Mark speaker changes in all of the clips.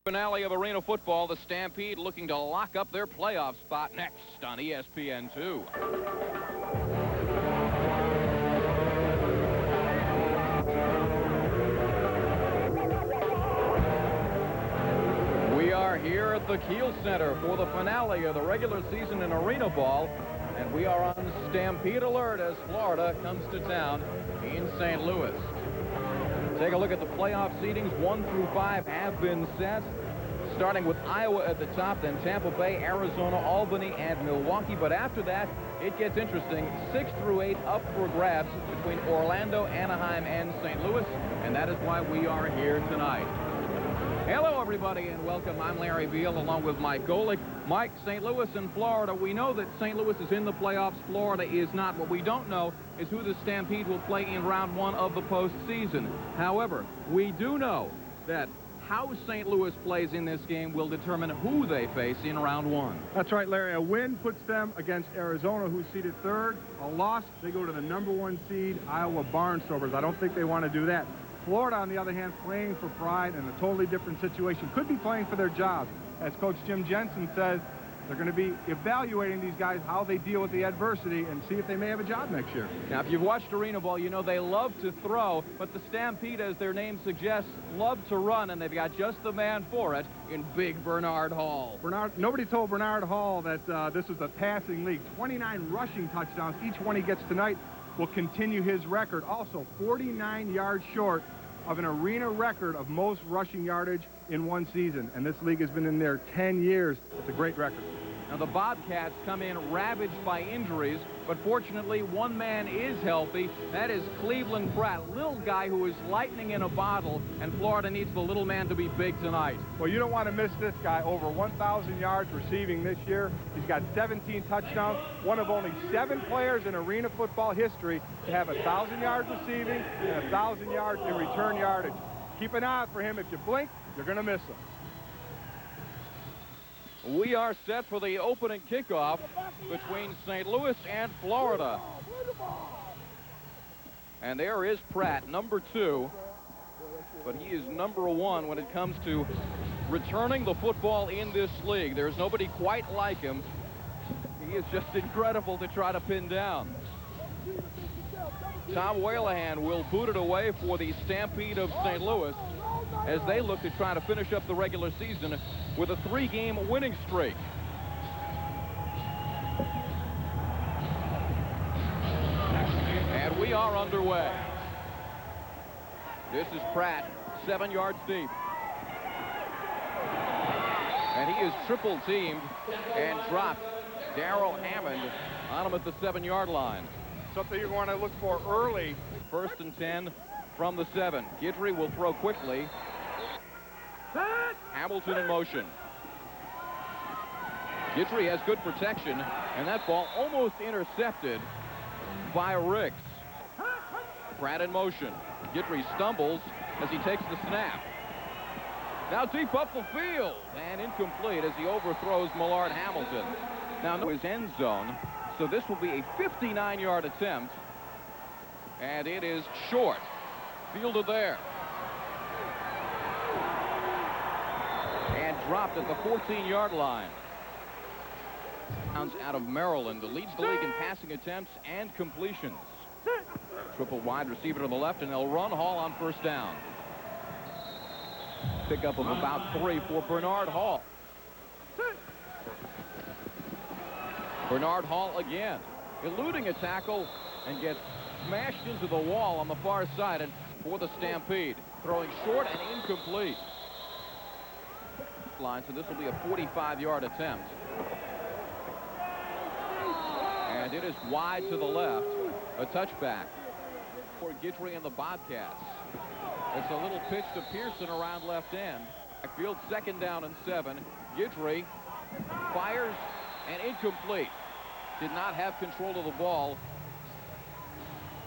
Speaker 1: Finale of arena football, the Stampede looking to lock up their playoff spot next on ESPN2. We are here at the Kiel Center for the finale of the regular season in arena ball, and we are on Stampede alert as Florida comes to town in St. Louis. Take a look at the playoff seedings. 1 through 5 have been set, starting with Iowa at the top, then Tampa Bay, Arizona, Albany, and Milwaukee. But after that, it gets interesting. 6 through 8 up for grabs between Orlando, Anaheim, and St. Louis, and that is why we are here tonight. Hello, everybody, and welcome. I'm Larry Beal, along with Mike Golick. Mike, St. Louis and Florida. We know that St. Louis is in the playoffs. Florida is not. What we don't know is who the Stampede will play in round 1 of the postseason. However, we do know that how St. Louis plays in this game will determine who they face in round 1.
Speaker 2: That's right, Larry. A win puts them against Arizona, who's seeded 3rd. A loss, they go to the #1 seed, Iowa Barnstormers. I don't think they want to do that. Florida, on the other hand, playing for pride in a totally different situation. Could be playing for their jobs. As Coach Jim Jensen says, they're going to be evaluating these guys, how they deal with the adversity, and see if they may have a job next year.
Speaker 1: Now, if you've watched arena ball, you know they love to throw, but the Stampede, as their name suggests, love to run, and they've got just the man for it in big Bernard Hall.
Speaker 2: Nobody told Bernard Hall that this was a passing league. 29 rushing touchdowns. Each one he gets tonight will continue his record. Also, 49 yards short of an arena record of most rushing yardage in one season. And this league has been in there 10 years. It's a great record.
Speaker 1: Now, the Bobcats come in ravaged by injuries, but fortunately, one man is healthy. That is Cleveland Pratt, little guy who is lightning in a bottle, and Florida needs the little man to be big tonight.
Speaker 2: Well, you don't want to miss this guy. Over 1,000 yards receiving this year. He's got 17 touchdowns, one of only 7 players in arena football history to have 1,000 yards receiving and 1,000 yards in return yardage. Keep an eye out for him. If you blink, you're going to miss him.
Speaker 1: We are set for the opening kickoff between St. Louis and Florida. And there is Pratt, #2, but he is #1 when it comes to returning the football in this league. There's nobody quite like him. He is just incredible to try to pin down. Tom Whalehan will boot it away for the Stampede of St. Louis as they look to try to finish up the regular season with a 3-game winning streak. And we are underway. This is Pratt, 7 yards deep. And he is triple teamed and dropped. Darryl Hammond on him at the 7-yard line.
Speaker 2: Something you want to look for early.
Speaker 1: 1st and 10 from the 7. Guidry will throw quickly. Hamilton in motion. Guidry has good protection, and that ball almost intercepted by Ricks. Pratt in motion. Guidry stumbles as he takes the snap. Now deep up the field, and incomplete as he overthrows Millard Hamilton. Now no his end zone, so this will be a 59-yard attempt, and it is short. Fielded there. And dropped at the 14-yard line. Out of Maryland, leads the league in passing attempts and completions. Triple wide receiver to the left, and they'll run Hall on 1st down. Pickup of about 3 for Bernard Hall. Bernard Hall again, eluding a tackle and gets smashed into the wall on the far side and for the Stampede. Throwing short and incomplete. Line, so this will be a 45-yard attempt. And it is wide to the left. A touchback for Guidry and the Bobcats. It's a little pitch to Pearson around left end. Backfield, 2nd down and 7. Guidry fires and incomplete. Did not have control of the ball.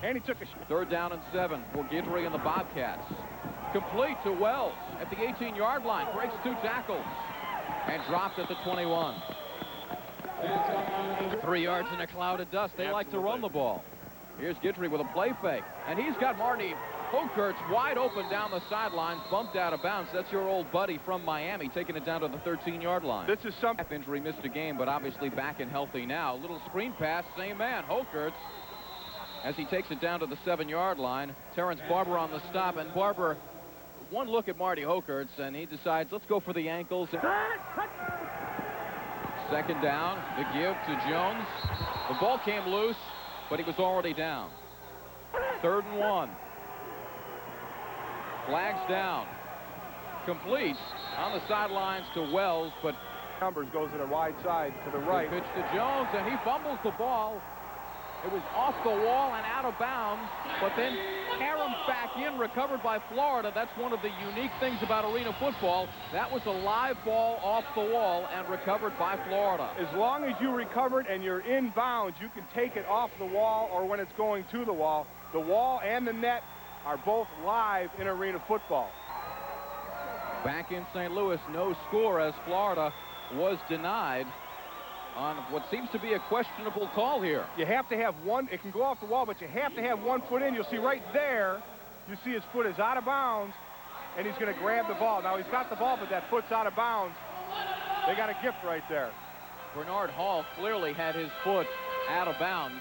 Speaker 2: And he took a shot.
Speaker 1: 3rd down and 7 for Guidry and the Bobcats. Complete to Wells at the 18-yard line. Breaks 2 tackles and dropped at the 21. 3 yards in a cloud of dust. They like to run the ball. Here's Guidry with a play fake, and he's got Marty Hokert's wide open down the sidelines, bumped out of bounds. That's your old buddy from Miami, taking it down to the 13-yard line.
Speaker 2: This is some
Speaker 1: injury, missed a game, but obviously back and healthy now. Little screen pass, same man, Hokert's, as he takes it down to the 7-yard line. Terrence Barber on the stop, and Barber, one look at Marty Hokert's, and he decides, let's go for the ankles. Second down, the give to Jones. The ball came loose, but he was already down. 3rd and 1. Flags down. Complete on the sidelines to Wells, but
Speaker 2: numbers goes to the wide side to the right.
Speaker 1: Pitch to Jones, and he fumbles the ball. It was off the wall and out of bounds, but then caromed back in, recovered by Florida. That's one of the unique things about arena football. That was a live ball off the wall and recovered by Florida.
Speaker 2: As long as you recovered and you're in bounds, you can take it off the wall or when it's going to the wall. The wall and the net are both live in arena football.
Speaker 1: Back in St. Louis, no score as Florida was denied on what seems to be a questionable call here.
Speaker 2: You have to have one, it can go off the wall, but you have to have one foot in. You'll see right there, you see his foot is out of bounds, and he's going to grab the ball. Now, he's got the ball, but that foot's out of bounds. They got a gift right there.
Speaker 1: Bernard Hall clearly had his foot out of bounds,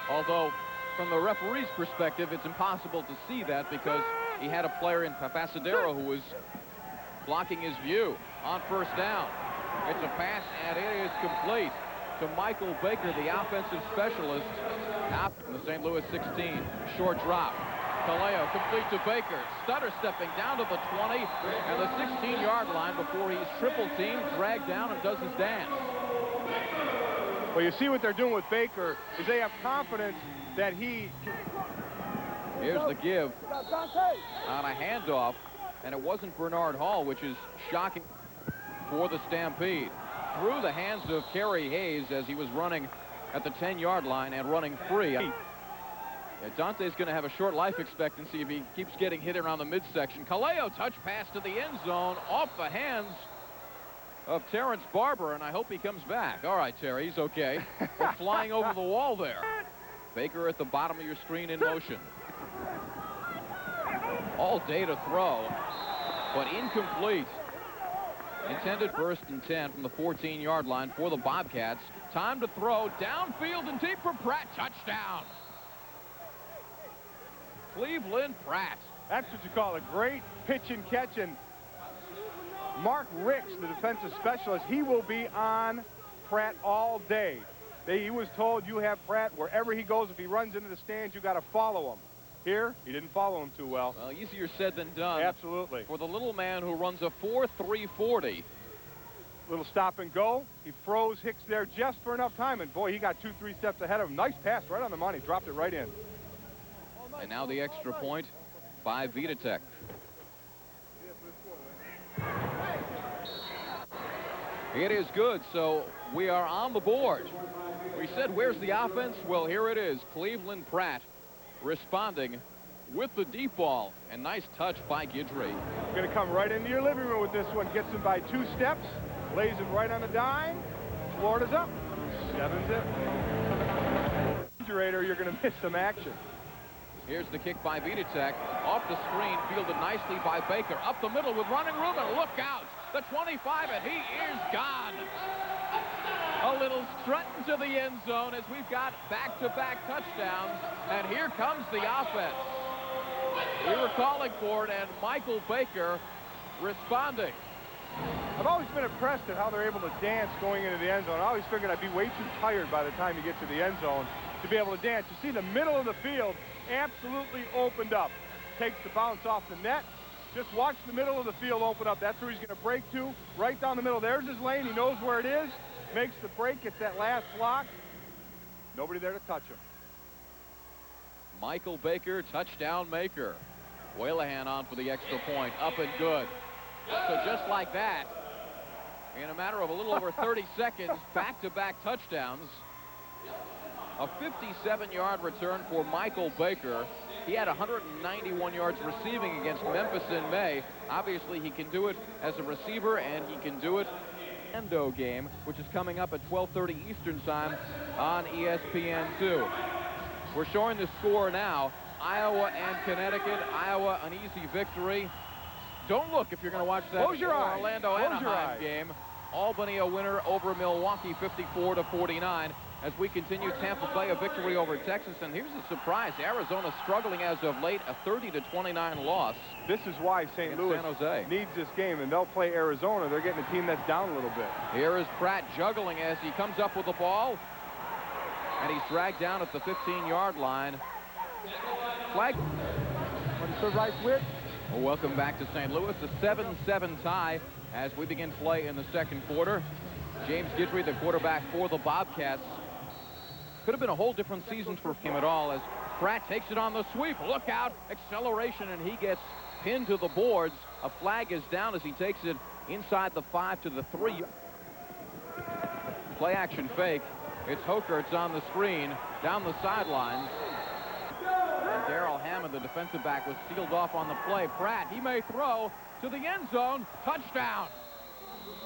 Speaker 1: although from the referee's perspective, it's impossible to see that because he had a player in Papasadero who was blocking his view on 1st down. It's a pass, and it is complete to Michael Baker, the offensive specialist, out from the St. Louis 16. Short drop. Kaleo complete to Baker. Stutter stepping down to the 20 and the 16-yard line before he's triple-teamed, dragged down, and does his dance.
Speaker 2: Well, you see what they're doing with Baker is they have confidence that he...
Speaker 1: Here's the give on a handoff, and it wasn't Bernard Hall, which is shocking for the Stampede. Through the hands of Kerry Hayes as he was running at the 10-yard line and running free. Yeah, Dante's going to have a short life expectancy if he keeps getting hit around the midsection. Kaleo touch pass to the end zone off the hands of Terrence Barber, and I hope he comes back. All right, Terry, he's okay. We're flying over the wall there. Baker at the bottom of your screen in motion. All day to throw, but incomplete. Intended 1st and 10 from the 14-yard line for the Bobcats. Time to throw downfield and deep for Pratt. Touchdown. Cleveland Pratt.
Speaker 2: That's what you call a great pitch and catch. And Mark Ricks, the defensive specialist, he will be on Pratt all day. He was told you have Pratt wherever he goes. If he runs into the stands, you got to follow him. Here, he didn't follow him too well.
Speaker 1: Well, easier said than done.
Speaker 2: Absolutely.
Speaker 1: For the little man who runs a 4.340.
Speaker 2: Little stop and go. He froze Hicks there just for enough time, and boy, he got 2-3 steps ahead of him. Nice pass right on the money. Dropped it right in.
Speaker 1: And now the extra point by Vitatech. It is good, so we are on the board. We said, where's the offense? Well, here it is. Cleveland Pratt responding with the deep ball, and nice touch by Guidry.
Speaker 2: Going to come right into your living room with this one. Gets him by 2 steps, lays him right on the dime. Florida's up. 7-zip. Refrigerator, you're going to miss some action.
Speaker 1: Here's the kick by Vitatech. Off the screen, fielded nicely by Baker. Up the middle with running room, and look out. The 25, and he is gone. A little strut into the end zone as we've got back-to-back touchdowns, and here comes the offense. We were calling for it, and Michael Baker responding.
Speaker 2: I've always been impressed at how they're able to dance going into the end zone. I always figured I'd be way too tired by the time you get to the end zone to be able to dance. You see the middle of the field absolutely opened up. Takes the bounce off the net. Just watch the middle of the field open up. That's where he's going to break to, right down the middle. There's his lane. He knows where it is. Makes the break, gets that last block. Nobody there to touch him.
Speaker 1: Michael Baker, touchdown maker. Whalehan on for the extra point. Up and good. So just like that, in a matter of a little over 30 seconds, back-to-back touchdowns. A 57-yard return for Michael Baker. He had 191 yards receiving against Memphis in May. Obviously, he can do it as a receiver, and he can do it Endo game, which is coming up at 12:30 Eastern time on ESPN2. We're showing the score now. Iowa and Connecticut. Iowa, an easy victory. Don't look if you're going to watch that Orlando-Anaheim game. Albany, a winner over Milwaukee, 54-49. As we continue, Tampa Bay, a victory over Texas. And here's a surprise. Arizona struggling as of late, a 30-29 loss.
Speaker 2: This is why St. Louis
Speaker 1: San Jose
Speaker 2: needs this game, and they'll play Arizona. They're getting a team that's down a little bit.
Speaker 1: Here is Pratt juggling as he comes up with the ball. And he's dragged down at the 15-yard line. Flag.
Speaker 2: What is the right width?
Speaker 1: Well, welcome back to St. Louis. A 7-7 tie as we begin play in the second quarter. James Guidry, the quarterback for the Bobcats. Could have been a whole different season for him at all as Pratt takes it on the sweep. Look out, acceleration, and he gets pinned to the boards. A flag is down as he takes it inside the 5 to the 3. Play action fake. It's Hokerts on the screen down the sidelines. And Darrell Hammond, the defensive back, was sealed off on the play. Pratt, he may throw to the end zone. Touchdown.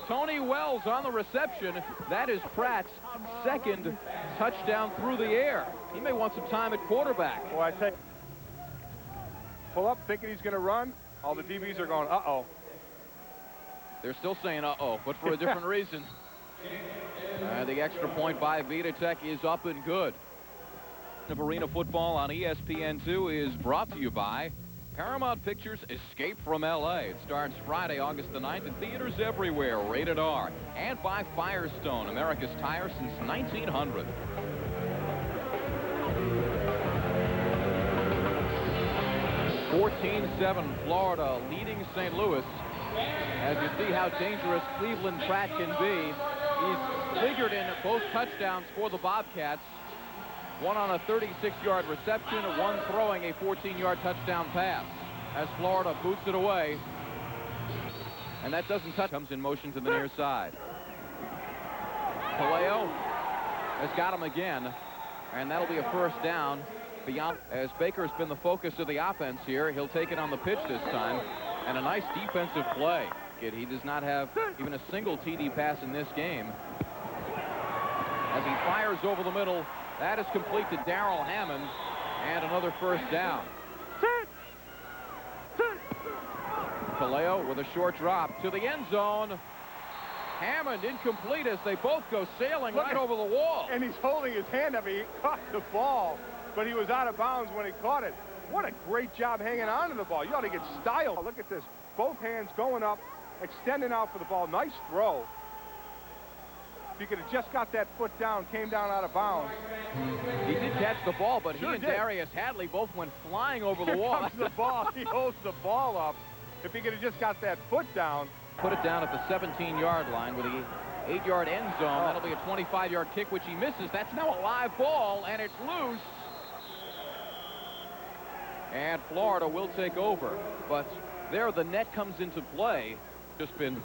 Speaker 1: Tony Wells on the reception. That is Pratt's second touchdown through the air. He may want some time at quarterback.
Speaker 2: Well, I tell you, pull up thinking he's going to run. All the DBs are going, uh-oh.
Speaker 1: They're still saying uh-oh, but for a different reason. The extra point by Vitatech is up and good. Of Arena Football on ESPN2 is brought to you by Paramount Pictures' Escape from L.A. It starts Friday, August the 9th in theaters everywhere, rated R. And by Firestone, America's tire since 1900. (14-7) Florida leading St. Louis. As you see how dangerous Cleveland Pratt can be, he's figured in both touchdowns for the Bobcats. One on a 36-yard reception, one throwing a 14-yard touchdown pass as Florida boots it away. And that doesn't touch. Comes in motion to the near side. Kaleo has got him again, and that'll be a first down. Beyond, as Baker's been the focus of the offense here, he'll take it on the pitch this time. And a nice defensive play. He does not have even a single TD pass in this game. As he fires over the middle, that is complete to Darrell Hammond, and another first down. Kaleo with a short drop to the end zone. Hammond incomplete as they both go sailing right over the wall.
Speaker 2: And he's holding his hand up. He caught the ball, but he was out of bounds when he caught it. What a great job hanging on to the ball. You ought to get styled. Look at this. Both hands going up, extending out for the ball. Nice throw. If he could have just got that foot down, came down out of bounds.
Speaker 1: He did catch the ball, but he and Darius Hadley both went flying over the wall.
Speaker 2: Here comes the ball. He holds the ball up. If he could have just got that foot down.
Speaker 1: Put it down at the 17-yard line with the 8-yard end zone. That'll be a 25-yard kick, which he misses. That's now a live ball, and it's loose. And Florida will take over. But there the net comes into play. Just been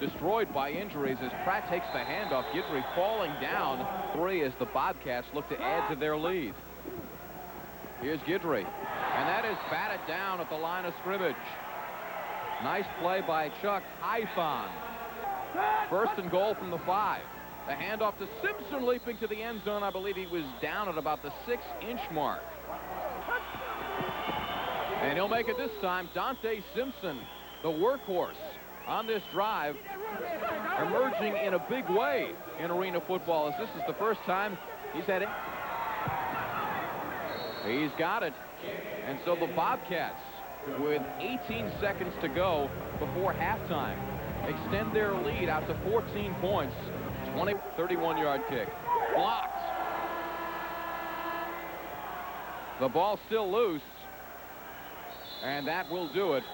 Speaker 1: destroyed by injuries as Pratt takes the handoff. Guidry falling down 3 as the Bobcats look to add to their lead. Here's Guidry. And that is batted down at the line of scrimmage. Nice play by Chuck Hyphon. First and goal from the 5. The handoff to Simpson leaping to the end zone. I believe he was down at about the 6-inch mark. And he'll make it this time. Dante Simpson, the workhorse on this drive, emerging in a big way in arena football as this is the first time he's had it. He's got it. And so the Bobcats, with 18 seconds to go before halftime, extend their lead out to 14 points. 31-yard kick. Blocked. The ball still loose. And that will do it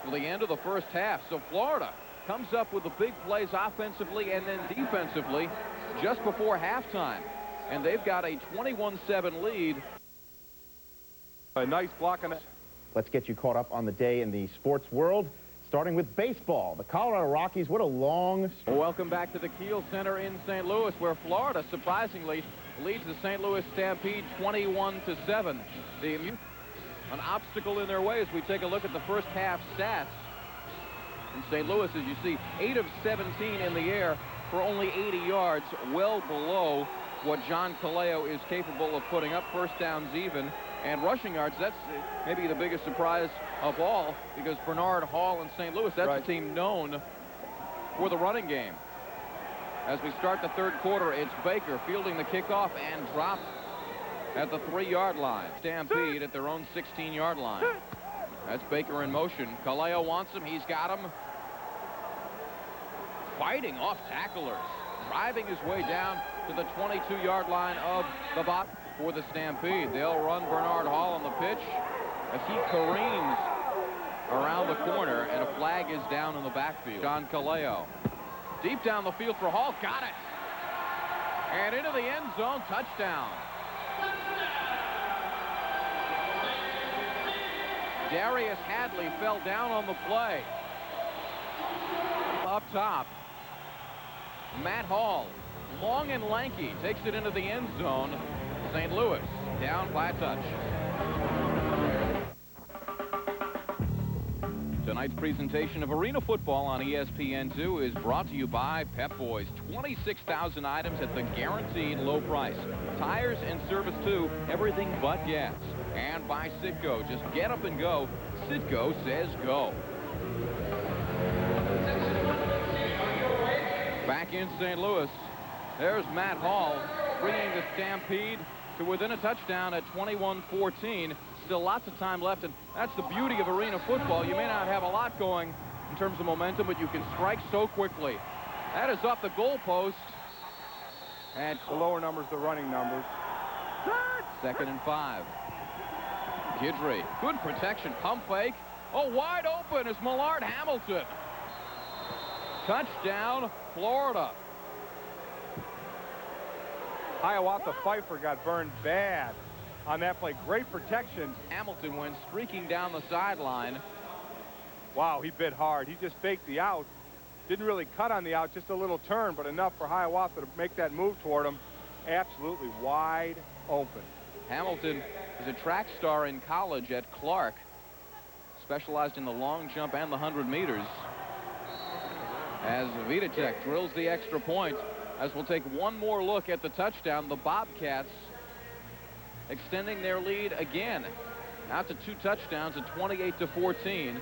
Speaker 1: for the end of the first half. So Florida comes up with the big plays offensively and then defensively just before halftime. And they've got a 21-7 lead.
Speaker 2: A nice block on that.
Speaker 3: Let's get you caught up on the day in the sports world, starting with baseball. The Colorado Rockies, what a long...
Speaker 1: Welcome back to the Kiel Center in St. Louis, where Florida surprisingly leads the St. Louis Stampede 21-7. An obstacle in their way as we take a look at the first half stats. In St. Louis, as you see, 8 of 17 in the air for only 80 yards, well below what John Kaleo is capable of putting up. First downs even. And rushing yards, that's maybe the biggest surprise of all, because Bernard Hall and St. Louis, that's a team known for the running game. As we start the third quarter, it's Baker fielding the kickoff and dropped at the 3-yard line. Stampede at their own 16-yard line. That's Baker in motion. Kaleo wants him. He's got him. Fighting off tacklers. Driving his way down to the 22-yard line of the Bobcats for the Stampede. They'll run Bernard Hall on the pitch as he careens around the corner, and a flag is down in the backfield. John Kaleo. Deep down the field for Hall. Got it. And into the end zone. Touchdown. Darius Hadley fell down on the play. Up top, Matt Hall, long and lanky, takes it into the end zone. St. Louis down by a touch. Tonight's presentation of Arena Football on ESPN2 is brought to you by Pep Boys. 26,000 items at the guaranteed low price. Tires and service too, everything but gas. And by Citgo. Just get up and go. Citgo says go. Back in St. Louis, there's Matt Hall bringing the Stampede to within a touchdown at 21-14. Still lots of time left, and that's the beauty of arena football. You may not have a lot going in terms of momentum, but you can strike so quickly. That is off the goalpost. And
Speaker 2: The lower numbers, the running numbers.
Speaker 1: 2nd and 5. Guidry, good protection, pump fake. Oh, wide open is Millard Hamilton. Touchdown, Florida.
Speaker 2: Hiawatha Pfeiffer got burned bad on that play. Great protection.
Speaker 1: Hamilton went streaking down the sideline.
Speaker 2: Wow, he bit hard. He just faked the out. Didn't really cut on the out, just a little turn, but enough for Hiawatha to make that move toward him. Absolutely wide open.
Speaker 1: Hamilton is a track star in college at Clark. Specialized in the long jump and the 100 meters. As Vidatek drills the extra point, as we'll take one more look at the touchdown, the Bobcats extending their lead again out to 2 touchdowns at 28-14.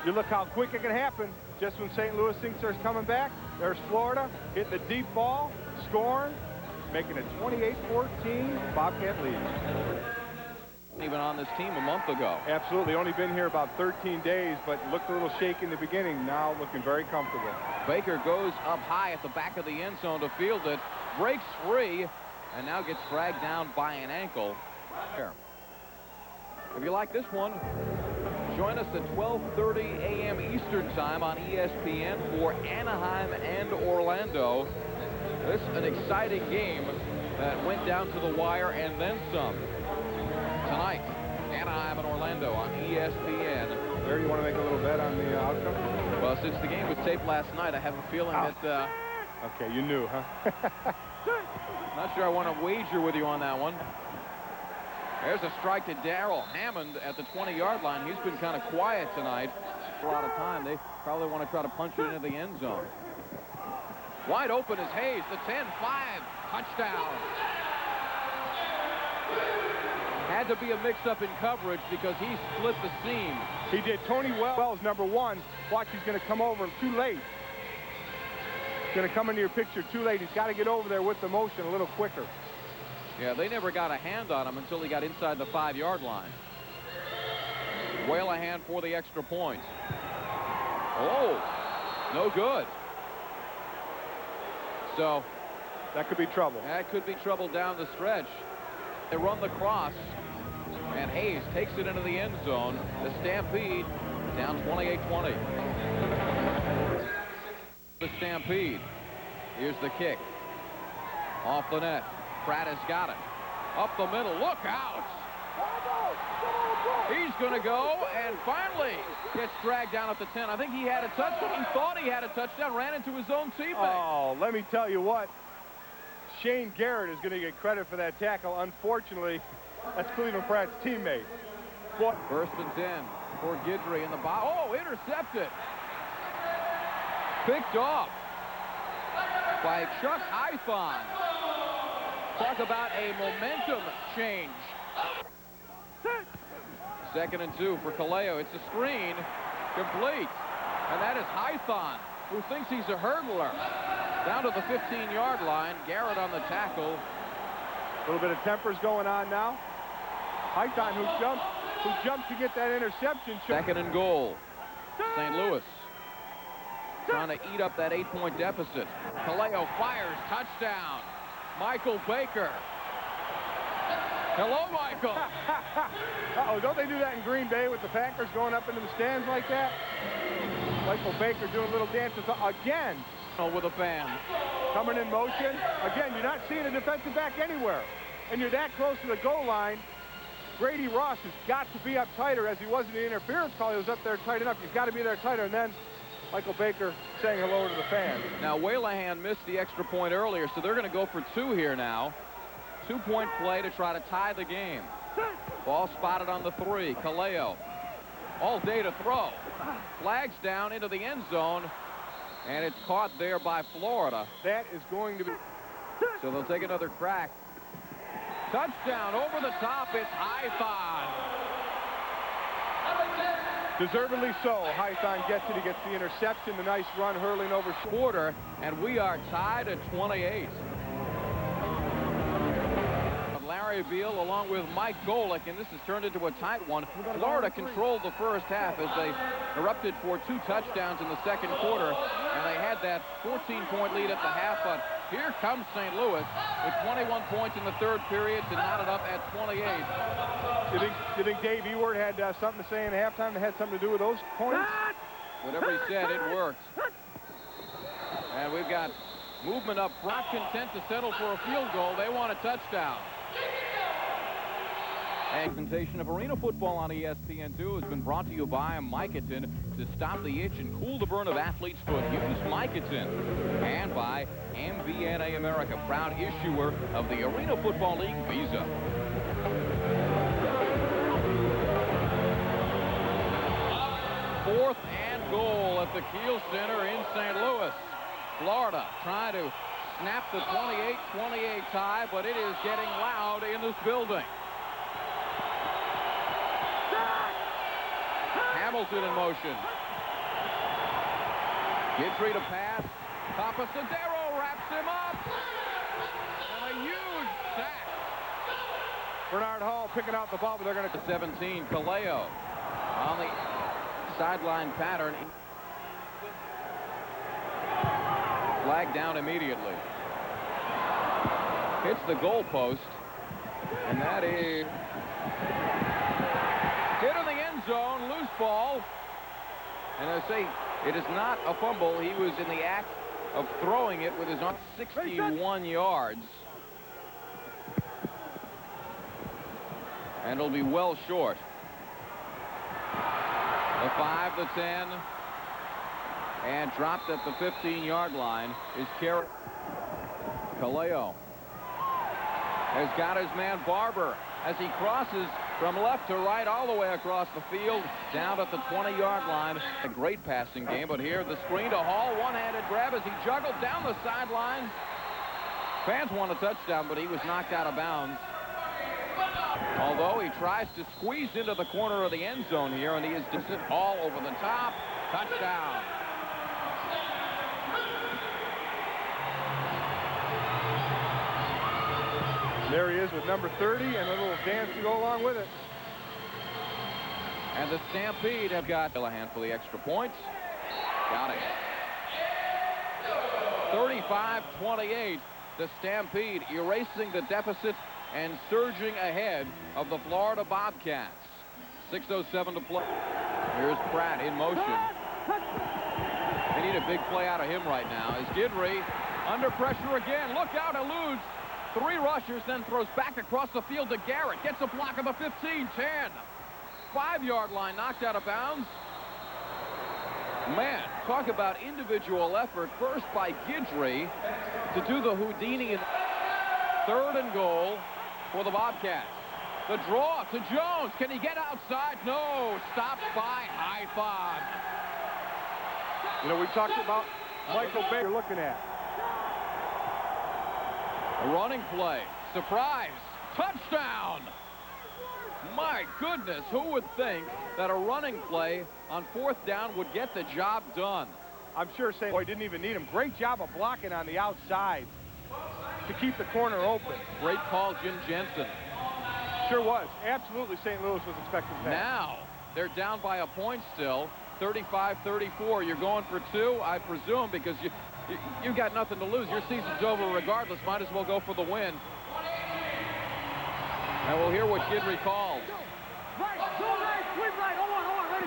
Speaker 2: You look how quick it can happen. Just when St. Louis thinks they're coming back, there's Florida hitting the deep ball, scoring, making it 28-14 Bobcat lead.
Speaker 1: Even on this team a month ago.
Speaker 2: Absolutely. Only been here about 13 days, but looked a little shaky in the beginning. Now looking very comfortable.
Speaker 1: Baker goes up high at the back of the end zone to field it, breaks free, and now gets dragged down by an ankle. If you like this one, join us at 12:30 a.m. Eastern time on ESPN for Anaheim and Orlando. This is an exciting game that went down to the wire and then some. Tonight, Anaheim and Orlando on ESPN.
Speaker 2: There, you want to make a little bet on the outcome?
Speaker 1: Well, since the game was taped last night, I have a feeling that...
Speaker 2: Okay, you knew, huh?
Speaker 1: Not sure I want to wager with you on that one. There's a strike to Darrell Hammond at the 20-yard line. He's been kind of quiet tonight. A lot of time. They probably want to try to punch it into the end zone. Wide open is Hayes, the 10-5. Touchdown. Had to be a mix-up in coverage because he split the seam.
Speaker 2: He did. Tony Wells, number 1. Watch, he's going to come over too late. He's going to come into your picture too late. He's got to get over there with the motion a little quicker.
Speaker 1: Yeah, they never got a hand on him until he got inside the 5-yard line. Whalehan for the extra point. Oh, no good. So
Speaker 2: that could be trouble.
Speaker 1: That could be trouble down the stretch. They run the cross, and Hayes takes it into the end zone. The Stampede down 28-20. The Stampede. Here's the kick. Off the net. Pratt has got it. Up the middle. Look out! He's going to go, and finally gets dragged down at the 10. I think he had a touchdown. He thought he had a touchdown, ran into his own teammate.
Speaker 2: Oh, let me tell you what. Shane Garrett is going to get credit for that tackle. Unfortunately, that's Cleveland Pratt's teammate. What?
Speaker 1: Burstman's in for Guidry in the box. Oh, intercepted. Picked off by Chuck Hython. Talk about a momentum change. 2nd and 2 for Kaleo. It's a screen, complete. And that is Hython, who thinks he's a hurdler. Down to the 15-yard line. Garrett on the tackle.
Speaker 2: A little bit of tempers going on now. Hython who jumped to get that interception.
Speaker 1: 2nd and goal. St. Louis trying to eat up that 8-point deficit. Kaleo fires, touchdown. Michael Baker. Hello, Michael.
Speaker 2: Uh-oh, don't they do that in Green Bay with the Packers going up into the stands like that? Michael Baker doing little dances again.
Speaker 1: With a fan.
Speaker 2: Coming in motion. Again, you're not seeing a defensive back anywhere. And you're that close to the goal line. Grady Ross has got to be up tighter, as he was in the interference call. He was up there tight enough. You've got to be there tighter. And then Michael Baker saying hello to the fans.
Speaker 1: Now, Whalehan missed the extra point earlier, so they're going to go for 2 here now. 2-point play to try to tie the game. Ball spotted on the 3. Kaleo all day to throw. Flags down into the end zone, and it's caught there by Florida.
Speaker 2: That is going to be...
Speaker 1: So they'll take another crack. Touchdown over the top. It's Hython.
Speaker 2: Deservedly so. Hython gets it. He gets the interception. The nice run hurling over
Speaker 1: Quarter, and we are tied at 28. Larry Beal along with Mike Golick, and this has turned into a tight one. Florida controlled the first half as they erupted for 2 touchdowns in the second quarter, and they had that 14-point lead at the half, but here comes St. Louis with 21 points in the third period to knot it up at 28.
Speaker 2: Do you think Dave Ewert had something to say in halftime that had something to do with those points?
Speaker 1: Whatever he said, it worked. And we've got movement up front, content to settle for a field goal. They want a touchdown. Presentation of Arena Football on ESPN2 has been brought to you by Micotin. To stop the itch and cool the burn of athlete's foot, use Micotin. And by MBNA America, proud issuer of the Arena Football League Visa. 4th and goal at the Kiel Center in St. Louis. Florida trying to snap the 28-28 tie, but it is getting loud in this building. Hamilton in motion. Gidry to pass. Papasadero wraps him up. And a huge sack.
Speaker 2: Bernard Hall picking out the ball, but they're going to...
Speaker 1: 17, Kaleo on the sideline pattern. Flag down immediately. Hits the goalpost, and that is hit in the end zone, loose ball. And I say it is not a fumble. He was in the act of throwing it with his arm 61 yards. And it'll be well short. The 5, the 10. And dropped at the 15-yard line is Kaleo has got his man Barber as he crosses from left to right all the way across the field down at the 20-yard line. A great passing game, but here the screen to Hall, one-handed grab as he juggled down the sideline. Fans want a touchdown, but he was knocked out of bounds. Although he tries to squeeze into the corner of the end zone here, and he is distant all over the top. Touchdown.
Speaker 2: There he is with number 30 and a little dance to go along with it.
Speaker 1: And the Stampede have got a handful of extra points. Got it. 35-28. The Stampede erasing the deficit and surging ahead of the Florida Bobcats. 6:07 to play. Here's Pratt in motion. They need a big play out of him right now. As Gidry under pressure again. Look out, eludes 3 rushers, then throws back across the field to Garrett. Gets a block of the 15, 10. 5-yard line, knocked out of bounds. Man, talk about individual effort. First by Gidry to do the Houdini. 3rd and goal for the Bobcats. The draw to Jones. Can he get outside? No. Stopped by Hython.
Speaker 2: You know, we talked about Michael Baker looking at.
Speaker 1: A running play. Surprise. Touchdown. My my goodness, who would think that a running play on 4th down would get the job done?
Speaker 2: I'm sure St. Louis didn't even need him. Great job of blocking on the outside to keep the corner open.
Speaker 1: Great call, Jim Jensen.
Speaker 2: Sure was. Absolutely, St. Louis was expecting that.
Speaker 1: Now, they're down by a point still, 35-34. You're going for 2, I presume, because you got nothing to lose. Your season's over regardless. Might as well go for the win. And we'll hear what Guidry calls.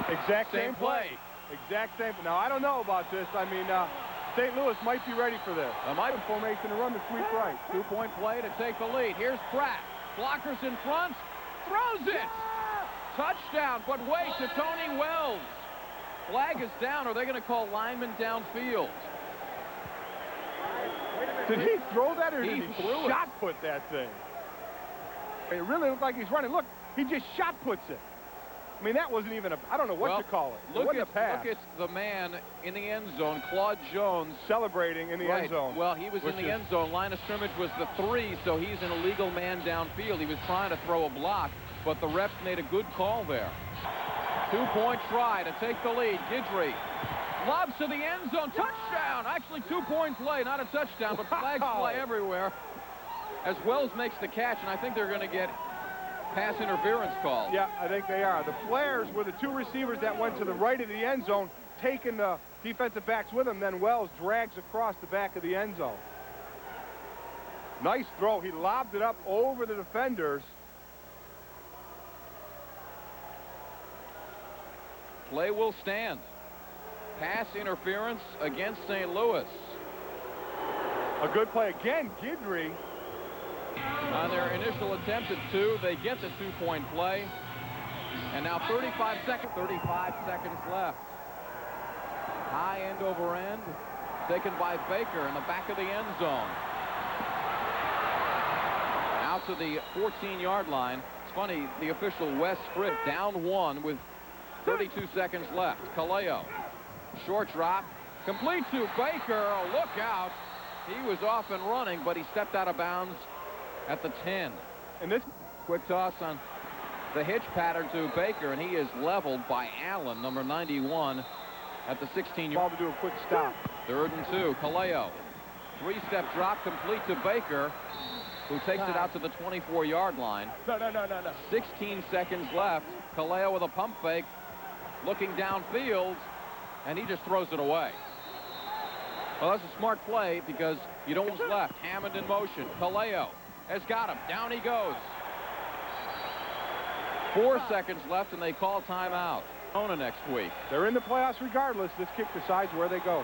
Speaker 2: Exact same play. Exact same. Now, I don't know about this. I mean, St. Louis might be ready for this. Formation to run the sweep right.
Speaker 1: 2-point play to take the lead. Here's Pratt. Blockers in front. Throws it. Touchdown, but wait to Tony Wells. Flag is down. Are they going to call lineman downfield?
Speaker 2: Did he throw that, or did he
Speaker 1: threw
Speaker 2: shot put that thing? It really looked like he's running. Look, he just shot puts it. I mean, that wasn't even a, I don't know what to call it.
Speaker 1: Look at the man in the end zone, Claude Jones.
Speaker 2: Celebrating in the end zone.
Speaker 1: Well, he was in the end zone. Line of scrimmage was the 3, so he's an illegal man downfield. He was trying to throw a block, but the refs made a good call there. 2-point try to take the lead. Guidry lobs to the end zone. Touchdown! Actually, 2-point play, not a touchdown, but flags fly everywhere. As Wells makes the catch, and I think they're going to get pass interference call.
Speaker 2: Yeah, I think they are. The flares were the 2 receivers that went to the right of the end zone, taking the defensive backs with him. Then Wells drags across the back of the end zone. Nice throw. He lobbed it up over the defenders.
Speaker 1: Play will stand. Pass interference against St. Louis.
Speaker 2: A good play again. Guidry.
Speaker 1: On their initial attempt at 2, they get the 2-point play. And now 35 seconds left. High end over end, taken by Baker in the back of the end zone. Out to the 14-yard line. It's funny, the official Wes Fripp down 1 with 32 seconds left. Kaleo, short drop, complete to Baker. Oh, look out. He was off and running, but he stepped out of bounds at the 10.
Speaker 2: And this
Speaker 1: quick toss on the hitch pattern to Baker, and he is leveled by Allen, number 91, at the 16-yard.
Speaker 2: Ball to do a quick stop.
Speaker 1: 3rd and 2. Kaleo, 3-step drop complete to Baker, who takes it out to the 24-yard line.
Speaker 2: No.
Speaker 1: 16 seconds left. Kaleo with a pump fake, looking downfield, and he just throws it away. Well, that's a smart play because you don't want what's left. Hammond in motion. Kaleo has got him. Down he goes. 4 seconds left, and they call timeout. Kona next week.
Speaker 2: They're in the playoffs regardless. This kick decides where they go.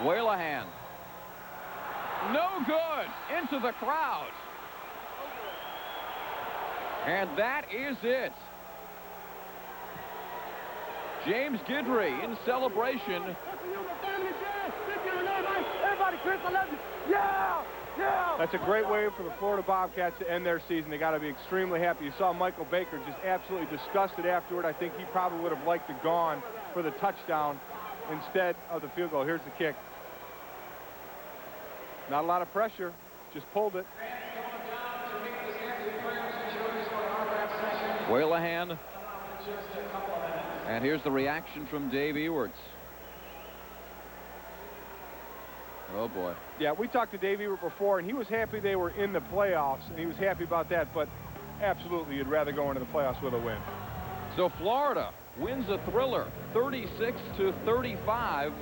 Speaker 1: Whalehan. No good. Into the crowd. And that is it. James Guidry in celebration.
Speaker 4: Everybody, Chris, I love you. Yeah! Yeah!
Speaker 2: That's a great way for the Florida Bobcats to end their season. They got to be extremely happy. You saw Michael Baker just absolutely disgusted afterward. I think he probably would have liked to gone for the touchdown instead of the field goal. Here's the kick. Not a lot of pressure. Just pulled it.
Speaker 1: Whalehan. And here's the reaction from Dave Ewerts. Oh, boy.
Speaker 2: Yeah, we talked to Dave Ewert before, and he was happy they were in the playoffs, and he was happy about that, but absolutely you'd rather go into the playoffs with a win.
Speaker 1: So Florida wins a thriller, 36-35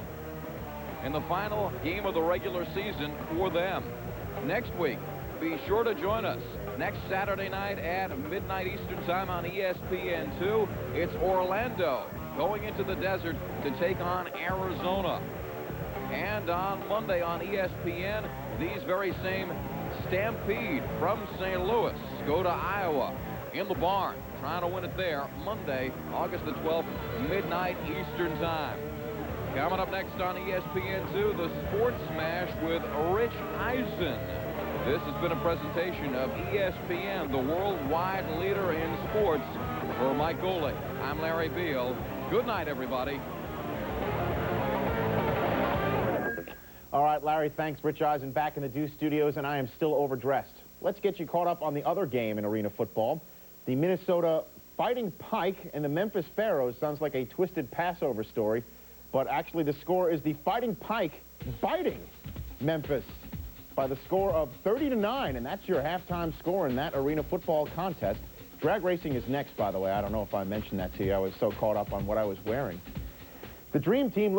Speaker 1: in the final game of the regular season for them. Next week, be sure to join us next Saturday night at midnight Eastern time on ESPN2. It's Orlando going into the desert to take on Arizona. And on Monday on ESPN, these very same Stampede from St. Louis go to Iowa in the barn, trying to win it there Monday, August the 12th, midnight Eastern time. Coming up next on ESPN2, the Sports Smash with Rich Eisen. This has been a presentation of ESPN, the worldwide leader in sports. For Mike Golick, I'm Larry Beal. Good night, everybody.
Speaker 3: All right, Larry, thanks. Rich Eisen back in the Deuce Studios, and I am still overdressed. Let's get you caught up on the other game in arena football. The Minnesota Fighting Pike and the Memphis Pharaohs. Sounds like a twisted Passover story, but actually the score is the Fighting Pike biting Memphis by the score of 30-9, and that's your halftime score in that arena football contest. Drag racing is next, by the way. I don't know if I mentioned that to you. I was so caught up on what I was wearing. The Dream Team